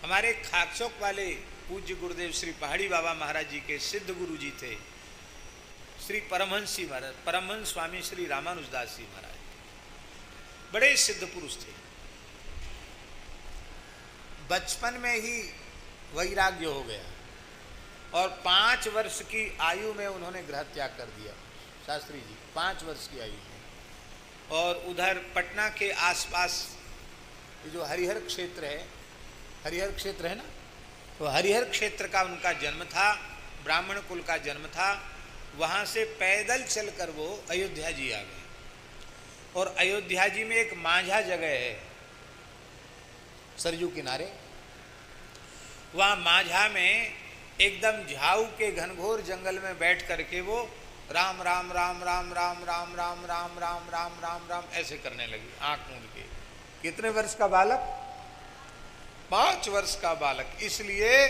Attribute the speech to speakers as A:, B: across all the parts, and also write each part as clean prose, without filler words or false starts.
A: हमारे खाकचौक वाले पूज्य गुरुदेव श्री पहाड़ी बाबा महाराज जी के सिद्ध गुरु जी थे श्री परमहंस जी महाराज, परमहंस स्वामी श्री रामानुजदास जी महाराज, बड़े सिद्ध पुरुष थे। बचपन में ही वैराग्य हो गया और 5 वर्ष की आयु में उन्होंने गृह त्याग कर दिया शास्त्री जी, 5 वर्ष की आयु में। और उधर पटना के आसपास जो हरिहर क्षेत्र है, हरिहर क्षेत्र है ना, तो हरिहर क्षेत्र का उनका जन्म था, ब्राह्मण कुल का जन्म था। वहाँ से पैदल चलकर वो अयोध्या जी आ गए। और अयोध्या जी में एक माझा जगह है सरयू किनारे, वहाँ माझा में एकदम झाऊ के घनघोर जंगल में बैठ करके वो राम राम राम राम राम राम राम राम राम राम राम राम ऐसे करने लगी आंख मूंद के। कितने वर्ष का बालक? 5 वर्ष का बालक। इसलिए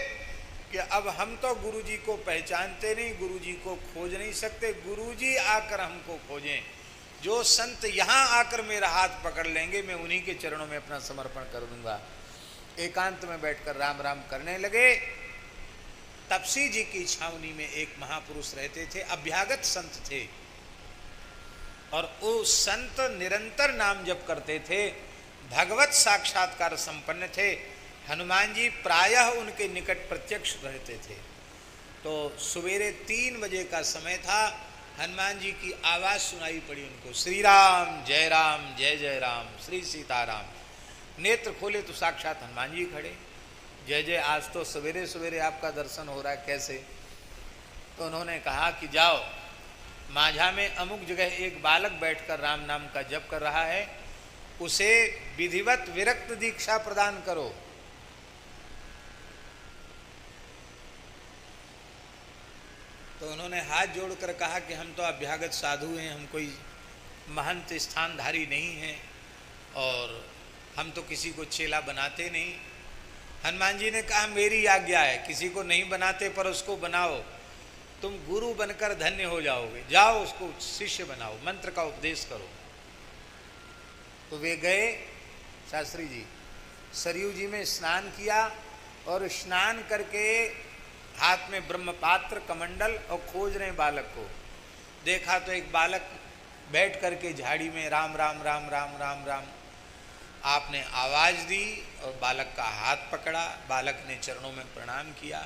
A: कि अब हम तो गुरुजी को पहचानते नहीं, गुरुजी को खोज नहीं सकते, गुरुजी आकर हमको खोजें। जो संत यहाँ आकर मेरा हाथ पकड़ लेंगे मैं उन्हीं के चरणों में अपना समर्पण कर दूंगा। एकांत में बैठकर राम राम करने लगे। तपसी जी की छावनी में एक महापुरुष रहते थे, अभ्यागत संत थे, और वो संत निरंतर नाम जप करते थे, भगवत साक्षात्कार संपन्न थे। हनुमान जी प्रायः उनके निकट प्रत्यक्ष रहते थे। तो सवेरे 3 बजे का समय था, हनुमान जी की आवाज़ सुनाई पड़ी उनको, श्री राम जय जय राम श्री सीताराम। नेत्र खोले तो साक्षात हनुमान जी खड़े। जय जय, आज तो सवेरे सवेरे आपका दर्शन हो रहा है, कैसे? तो उन्होंने कहा कि जाओ, माझा में अमुक जगह एक बालक बैठकर राम नाम का जप कर रहा है, उसे विधिवत विरक्त दीक्षा प्रदान करो। तो उन्होंने हाथ जोड़कर कहा कि हम तो अभ्यागत साधु हैं, हम कोई महंत स्थानधारी नहीं हैं और हम तो किसी को चेला बनाते नहीं। हनुमान जी ने कहा मेरी आज्ञा है, किसी को नहीं बनाते पर उसको बनाओ, तुम गुरु बनकर धन्य हो जाओगे, जाओ उसको शिष्य बनाओ, मंत्र का उपदेश करो। तो वे गए, शास्त्री जी सरयू जी में स्नान किया और स्नान करके हाथ में ब्रह्मपात्र कमंडल और खोज रहे बालक को। देखा तो एक बालक बैठ करके झाड़ी में राम राम राम राम राम राम। आपने आवाज़ दी और बालक का हाथ पकड़ा, बालक ने चरणों में प्रणाम किया,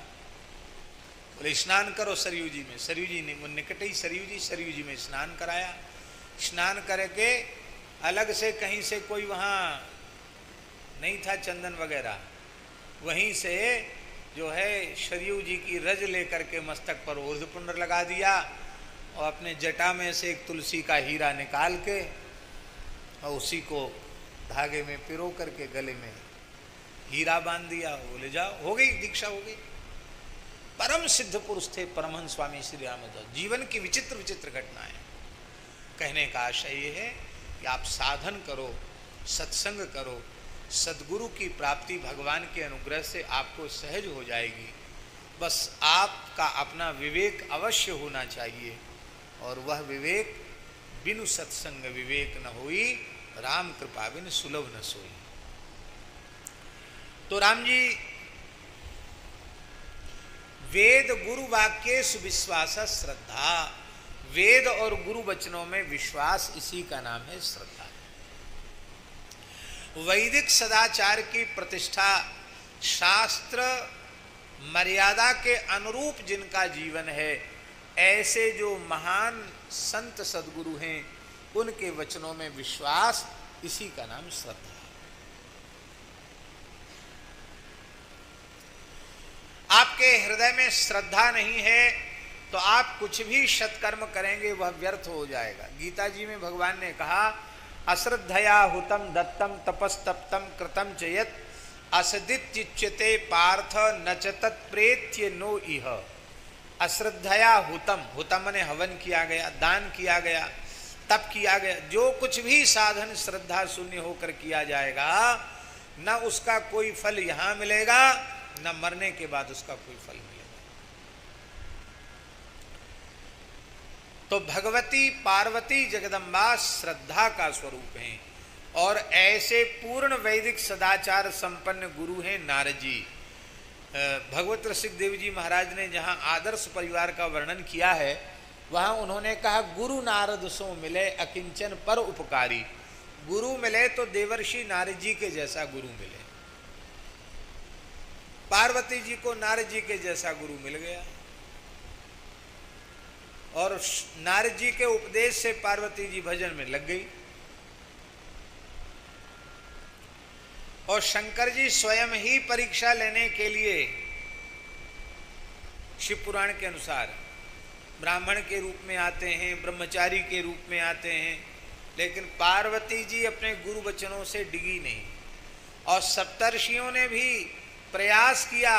A: बोले स्नान करो सरयू जी में। सरयू जी ने निकट ही सरयू जी में स्नान कराया। स्नान करके अलग से कहीं से कोई वहाँ नहीं था चंदन वगैरह, वहीं से जो है सरयू जी की रज लेकर के मस्तक पर ऊर्ध्वपुंड लगा दिया और अपने जटा में से एक तुलसी का हीरा निकाल के और उसी को धागे में पिरो करके गले में हीरा बांध दिया। बोले जाओ, हो गई दीक्षा, हो गई। परम सिद्ध पुरुष थे परमहंस स्वामी श्री रामानुज। जीवन की विचित्र विचित्र घटनाएं। कहने का आशय ये है कि आप साधन करो, सत्संग करो, सद्गुरु की प्राप्ति भगवान के अनुग्रह से आपको सहज हो जाएगी। बस आपका अपना विवेक अवश्य होना चाहिए, और वह विवेक बिनु सत्संग विवेक न होई, राम कृपा बिन सुलभ न सोई। तो राम जी वेद गुरु वाक्य सुविश्वास श्रद्धा, वेद और गुरु वचनों में विश्वास, इसी का नाम है श्रद्धा। वैदिक सदाचार की प्रतिष्ठा, शास्त्र मर्यादा के अनुरूप जिनका जीवन है, ऐसे जो महान संत सद्गुरु हैं उनके वचनों में विश्वास, इसी का नाम श्रद्धा है। आपके हृदय में श्रद्धा नहीं है तो आप कुछ भी सत्कर्म करेंगे वह व्यर्थ हो जाएगा। गीता जी में भगवान ने कहा, अश्रद्धया हुतम दत्तम तपस्तप्तम कृतम च यत् असदित्युच्यते पार्थ न च तत्प्रेत्य नो इह। अश्रद्धया हुतम, हुतम माने हवन किया गया, दान किया गया, तप किया गया, जो कुछ भी साधन श्रद्धा शून्य होकर किया जाएगा, न उसका कोई फल यहाँ मिलेगा, न मरने के बाद उसका कोई फल मिलेगा। तो भगवती पार्वती जगदम्बा श्रद्धा का स्वरूप हैं, और ऐसे पूर्ण वैदिक सदाचार संपन्न गुरु हैं नारद जी। भगवत रसिक देव जी महाराज ने जहाँ आदर्श परिवार का वर्णन किया है, वहाँ उन्होंने कहा गुरु नारद सो मिले अकिंचन पर उपकारी। गुरु मिले तो देवर्षि नारद जी के जैसा गुरु मिले। पार्वती जी को नारद जी के जैसा गुरु मिल गया, और नारद जी के उपदेश से पार्वती जी भजन में लग गई। और शंकर जी स्वयं ही परीक्षा लेने के लिए शिव पुराण के अनुसार ब्राह्मण के रूप में आते हैं, ब्रह्मचारी के रूप में आते हैं, लेकिन पार्वती जी अपने गुरु वचनों से डिगी नहीं। और सप्तर्षियों ने भी प्रयास किया,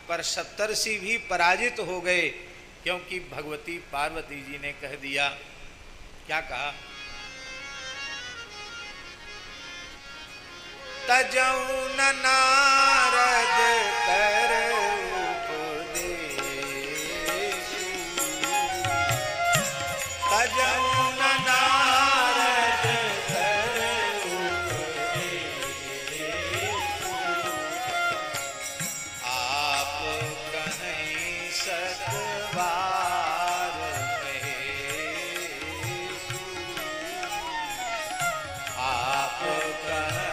A: पर सप्तर्षि भी पराजित हो गए, क्योंकि भगवती पार्वती जी ने कह दिया, क्या कहा, तजऊ न नारद कर उपदेश, तजऊ न नारद कर उपदेश, आप कहें सतबार महेश, आप कहें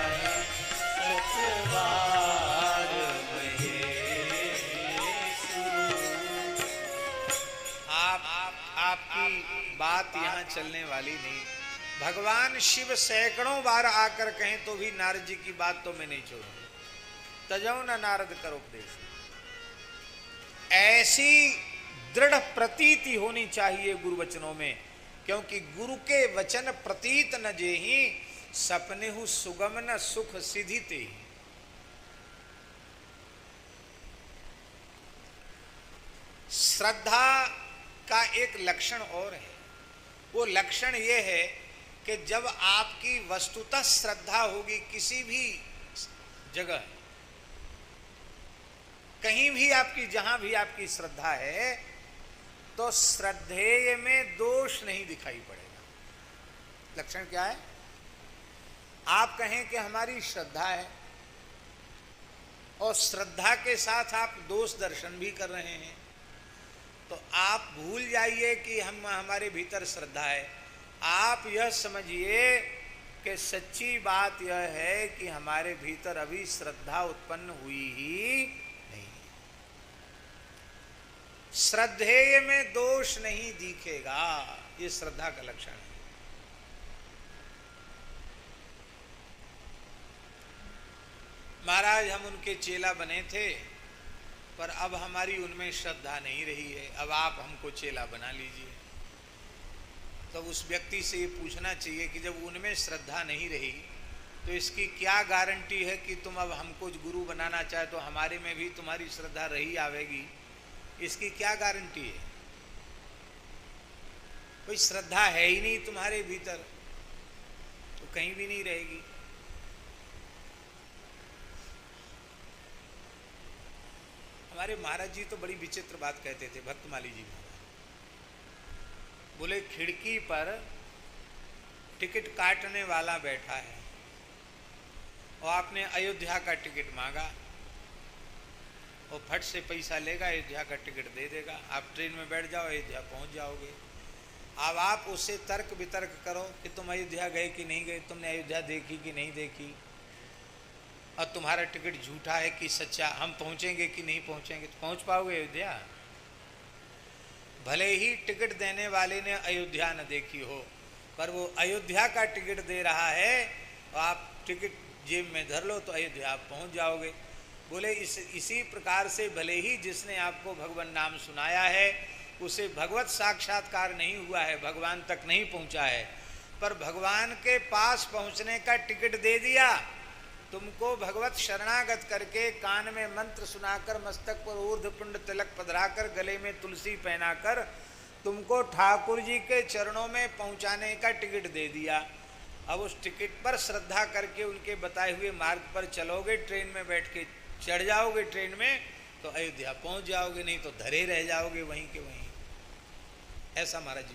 A: आपकी बात यहाँ चलने वाली नहीं। भगवान शिव सैकड़ों बार आकर कहें तो भी नारद जी की बात तो मैं नहीं छोड़ूंगा। तजौ न नारद कर उपदेश, ऐसी दृढ़ प्रतीति होनी चाहिए गुरु वचनों में, क्योंकि गुरु के वचन प्रतीत न जेहि, सपने हु सुगम न सुख सिद्धि ते। श्रद्धा का एक लक्षण और है, वो लक्षण ये है कि जब आपकी वस्तुतः श्रद्धा होगी किसी भी जगह, कहीं भी आपकी, जहां भी आपकी श्रद्धा है, तो श्रद्धेय में दोष नहीं दिखाई पड़ेगा। लक्षण क्या है? आप कहें कि हमारी श्रद्धा है और श्रद्धा के साथ आप दोष दर्शन भी कर रहे हैं, तो आप भूल जाइए कि हमारे भीतर श्रद्धा है। आप यह समझिए कि सच्ची बात यह है कि हमारे भीतर अभी श्रद्धा उत्पन्न हुई ही नहीं। श्रद्धेय में दोष नहीं दिखेगा, ये श्रद्धा का लक्षण है। महाराज हम उनके चेला बने थे, पर अब हमारी उनमें श्रद्धा नहीं रही है, अब आप हमको चेला बना लीजिए। तो उस व्यक्ति से ये पूछना चाहिए कि जब उनमें श्रद्धा नहीं रही तो इसकी क्या गारंटी है कि तुम अब हमको गुरु बनाना चाहे तो हमारे में भी तुम्हारी श्रद्धा रही आवेगी? इसकी क्या गारंटी है? कोई श्रद्धा है ही नहीं तुम्हारे भीतर तो कहीं भी नहीं रहेगी। हमारे महाराज जी तो बड़ी विचित्र बात कहते थे, भक्तमाली जी महाराज बोले, खिड़की पर टिकट काटने वाला बैठा है और आपने अयोध्या का टिकट मांगा, और फट से पैसा लेगा, अयोध्या का टिकट दे देगा, आप ट्रेन में बैठ जाओ, अयोध्या पहुंच जाओगे। अब आप उससे तर्क वितर्क करो कि तुम अयोध्या गए कि नहीं गए, तुमने अयोध्या देखी कि नहीं देखी, और तुम्हारा टिकट झूठा है कि सच्चा, हम पहुंचेंगे कि नहीं पहुंचेंगे, तो पहुंच पाओगे अयोध्या? भले ही टिकट देने वाले ने अयोध्या न देखी हो, पर वो अयोध्या का टिकट दे रहा है, और आप टिकट जेब में धर लो तो अयोध्या आप पहुंच जाओगे। बोले इसी प्रकार से भले ही जिसने आपको भगवान नाम सुनाया है उसे भगवत साक्षात्कार नहीं हुआ है, भगवान तक नहीं पहुंचा है, पर भगवान के पास पहुंचने का टिकट दे दिया। तुमको भगवत शरणागत करके कान में मंत्र सुनाकर, मस्तक पर ऊर्ध्वपुंड तिलक पधराकर, गले में तुलसी पहनाकर तुमको ठाकुर जी के चरणों में पहुंचाने का टिकट दे दिया। अब उस टिकट पर श्रद्धा करके उनके बताए हुए मार्ग पर चलोगे, ट्रेन में बैठ के चढ़ जाओगे ट्रेन में, तो अयोध्या पहुंच जाओगे, नहीं तो धरे रह जाओगे वहीं के वहीं। ऐसा महाराज जी